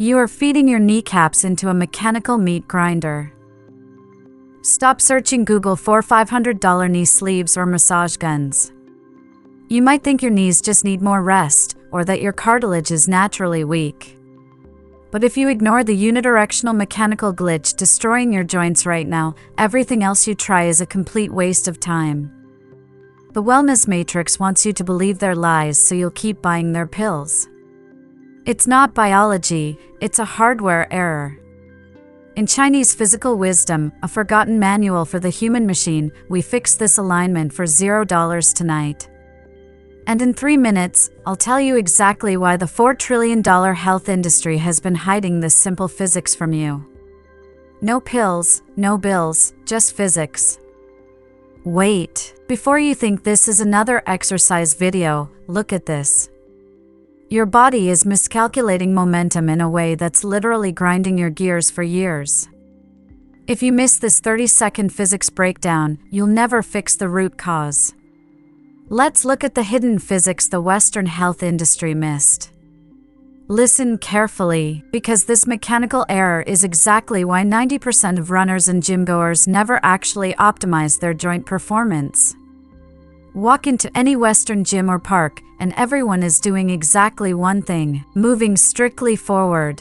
You are feeding your kneecaps into a mechanical meat grinder. Stop searching Google for $500 knee sleeves or massage guns. You might think your knees just need more rest, or that your cartilage is naturally weak. But if you ignore the unidirectional mechanical glitch destroying your joints right now, everything else you try is a complete waste of time. The wellness matrix wants you to believe their lies, so you'll keep buying their pills. It's not biology, it's a hardware error. In Chinese physical wisdom, a forgotten manual for the human machine, we fix this alignment for $0 tonight. And in 3 minutes, I'll tell you exactly why the $4 trillion health industry has been hiding this simple physics from you. No pills, no bills, just physics. Wait, before you think this is another exercise video, look at this. Your body is miscalculating momentum in a way that's literally grinding your gears for years. If you miss this 30-second physics breakdown, you'll never fix the root cause. Let's look at the hidden physics the Western health industry missed. Listen carefully, because this mechanical error is exactly why 90% of runners and gym-goers never actually optimize their joint performance. Walk into any Western gym or park, and everyone is doing exactly one thing, moving strictly forward.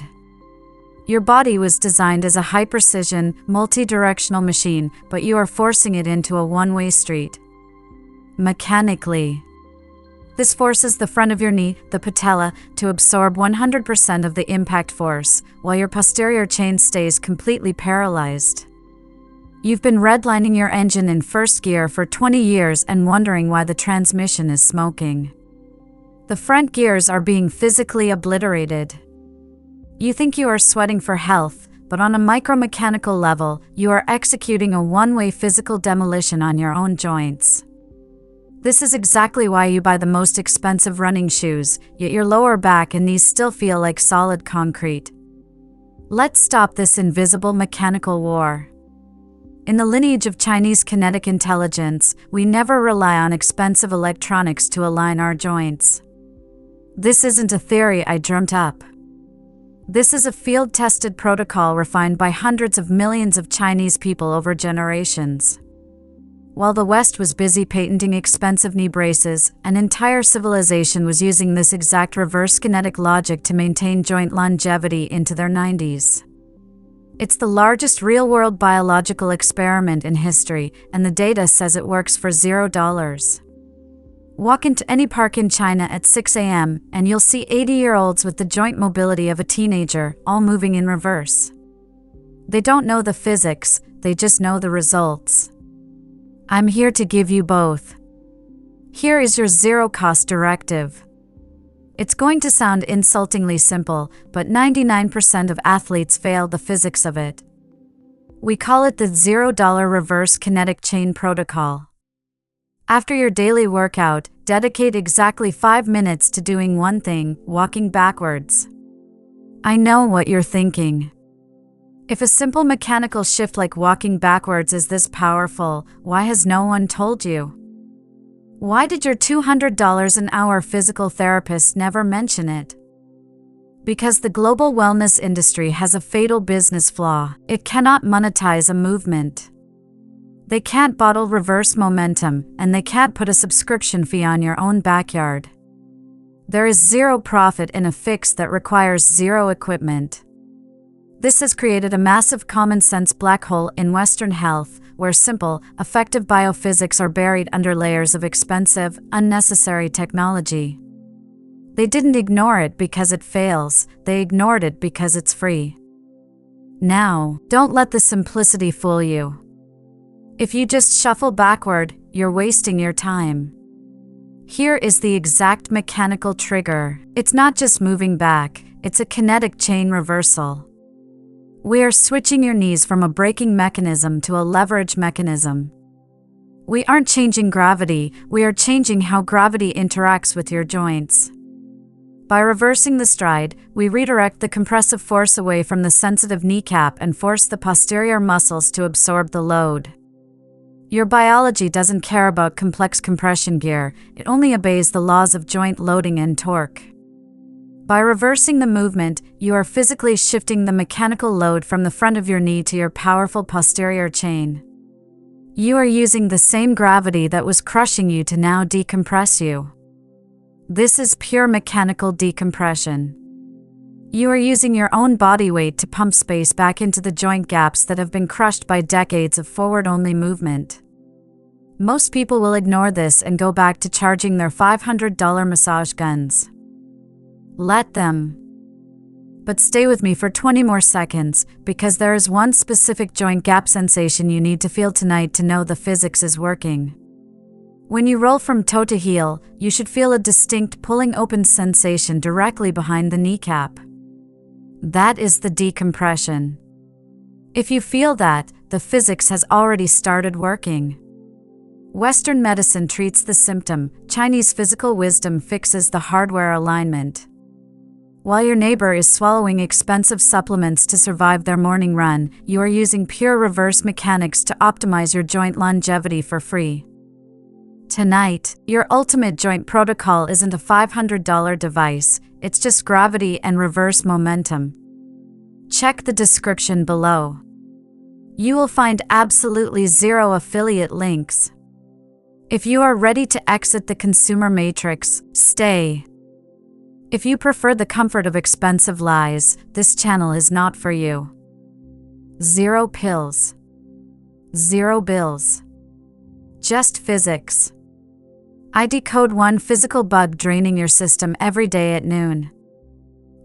Your body was designed as a high-precision, multi-directional machine, but you are forcing it into a one-way street. Mechanically. This forces the front of your knee, the patella, to absorb 100% of the impact force, while your posterior chain stays completely paralyzed. You've been redlining your engine in first gear for 20 years and wondering why the transmission is smoking. The front gears are being physically obliterated. You think you are sweating for health, but on a micromechanical level, you are executing a one-way physical demolition on your own joints. This is exactly why you buy the most expensive running shoes, yet your lower back and knees still feel like solid concrete. Let's stop this invisible mechanical war. In the lineage of Chinese kinetic intelligence, we never rely on expensive electronics to align our joints. This isn't a theory I dreamt up. This is a field-tested protocol refined by hundreds of millions of Chinese people over generations. While the West was busy patenting expensive knee braces, an entire civilization was using this exact reverse kinetic logic to maintain joint longevity into their 90s. It's the largest real-world biological experiment in history, and the data says it works for $0. Walk into any park in China at 6 a.m., and you'll see 80-year-olds with the joint mobility of a teenager, all moving in reverse. They don't know the physics, they just know the results. I'm here to give you both. Here is your zero-cost directive. It's going to sound insultingly simple, but 99% of athletes fail the physics of it. We call it the $0 reverse kinetic chain protocol. After your daily workout, dedicate exactly 5 minutes to doing one thing, walking backwards. I know what you're thinking. If a simple mechanical shift like walking backwards is this powerful, why has no one told you? Why did your $200 an hour physical therapist never mention it? Because the global wellness industry has a fatal business flaw. It cannot monetize a movement. They can't bottle reverse momentum, and they can't put a subscription fee on your own backyard. There is zero profit in a fix that requires zero equipment. This has created a massive common-sense black hole in Western health, where simple, effective biophysics are buried under layers of expensive, unnecessary technology. They didn't ignore it because it fails, they ignored it because it's free. Now, don't let the simplicity fool you. If you just shuffle backward, you're wasting your time. Here is the exact mechanical trigger. It's not just moving back, it's a kinetic chain reversal. We are switching your knees from a braking mechanism to a leverage mechanism. We aren't changing gravity, we are changing how gravity interacts with your joints. By reversing the stride, we redirect the compressive force away from the sensitive kneecap and force the posterior muscles to absorb the load. Your biology doesn't care about complex compression gear, it only obeys the laws of joint loading and torque. By reversing the movement, you are physically shifting the mechanical load from the front of your knee to your powerful posterior chain. You are using the same gravity that was crushing you to now decompress you. This is pure mechanical decompression. You are using your own body weight to pump space back into the joint gaps that have been crushed by decades of forward-only movement. Most people will ignore this and go back to charging their $500 massage guns. Let them. But stay with me for 20 more seconds, because there is one specific joint gap sensation you need to feel tonight to know the physics is working. When you roll from toe to heel, you should feel a distinct pulling open sensation directly behind the kneecap. That is the decompression. If you feel that, the physics has already started working. Western medicine treats the symptom, Chinese physical wisdom fixes the hardware alignment. While your neighbor is swallowing expensive supplements to survive their morning run, you are using pure reverse mechanics to optimize your joint longevity for free. Tonight, your ultimate joint protocol isn't a $500 device, it's just gravity and reverse momentum. Check the description below. You will find absolutely zero affiliate links. If you are ready to exit the consumer matrix, stay. If you prefer the comfort of expensive lies, this channel is not for you. Zero pills. Zero bills. Just physics. I decode one physical bug draining your system every day at noon.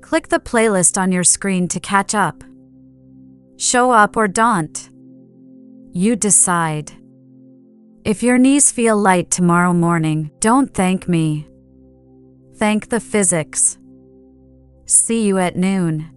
Click the playlist on your screen to catch up. Show up or don't. You decide. If your knees feel light tomorrow morning, don't thank me. Thank the physics. See you at noon.